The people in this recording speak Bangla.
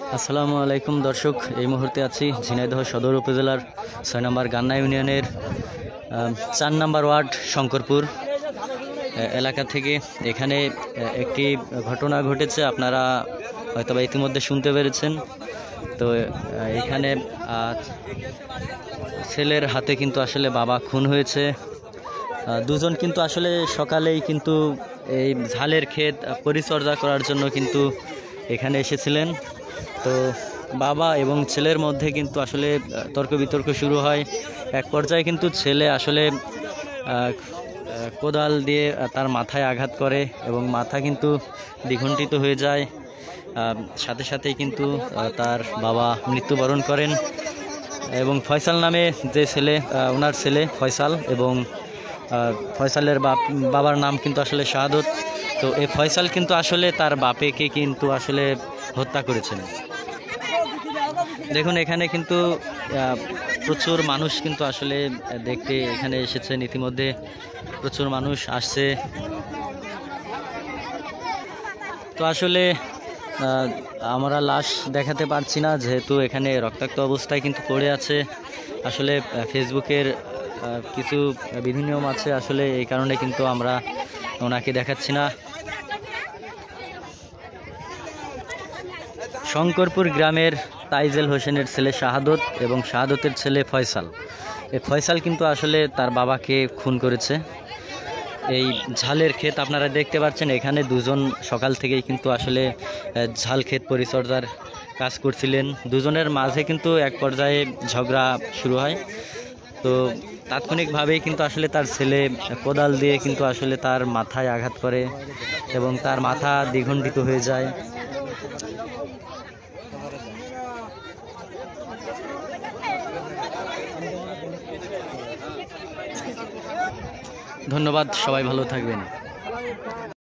আসসালামু আলাইকুম দর্শক, এই মুহূর্তে আছি ঝিনাইদহ সদর উপজেলার ৬ নম্বর গান্না ইউনিয়নের ৪ নম্বর ওয়ার্ড শঙ্করপুর এলাকা থেকে। এখানে একটি ঘটনা ঘটেছে, আপনারা হয়তো বা ইতিমধ্যে শুনতে পেরেছেন। তো এখানে ছেলের হাতে কিন্তু আসলে বাবা খুন হয়েছে। দুজন কিন্তু আসলে সকালেই কিন্তু এই ঝালের ক্ষেত পরিচর্যা করার জন্য কিন্তু এখানে এসেছিলেন। তো বাবা এবং ছেলের মধ্যে কিন্তু আসলে তর্ক বিতর্ক শুরু হয়। এক পর্যায়ে কিন্তু ছেলে আসলে কোদাল দিয়ে তার মাথায় আঘাত করে এবং মাথা কিন্তু দ্বিখণ্ডিত হয়ে যায়। সাথে সাথেই কিন্তু তার বাবা মৃত্যুবরণ করেন। এবং ফয়সাল নামে যে ছেলে, ওনার ছেলে ফয়সাল, এবং ফয়সালের বাবার নাম কিন্তু আসলে শাহাদত। তো এই ফয়সাল কিন্তু আসলে তার বাপেকে কিন্তু আসলে হত্যা করেছেন। দেখুন, এখানে কিন্তু প্রচুর মানুষ কিন্তু আসলে দেখতে এখানে এসেছেন। ইতিমধ্যে প্রচুর মানুষ আসছে। তো আসলে আমরা লাশ দেখাতে পারছি না, যেহেতু এখানে রক্তাক্ত অবস্থায় কিন্তু পড়ে আছে। আসলে ফেসবুকের কিছু বিধিনিয়ম আছে, আসলে এই কারণে কিন্তু আমরা ওনাকে দেখাচ্ছি না। শঙ্করপুর গ্রামের তাইজেল হোসেনের ছেলে শাহাদত এবং শাহাদতের ছেলে ফয়সাল। এই ফয়সাল কিন্তু আসলে তার বাবাকে খুন করেছে। এই ঝালের ক্ষেত আপনারা দেখতে পাচ্ছেন, এখানে দুজন সকাল থেকেই কিন্তু আসলে ঝাল ক্ষেত পরিচর্যার কাজ করছিলেন। দুজনের মাঝে কিন্তু এক পর্যায়ে ঝগড়া শুরু হয়। তো তাৎক্ষণিকভাবেই কিন্তু আসলে তার ছেলে কোদাল দিয়ে কিন্তু আসলে তার মাথায় আঘাত করে এবং তার মাথা দ্বিখণ্ডিত হয়ে যায়। ধন্যবাদ, সবাই ভালো থাকবেন।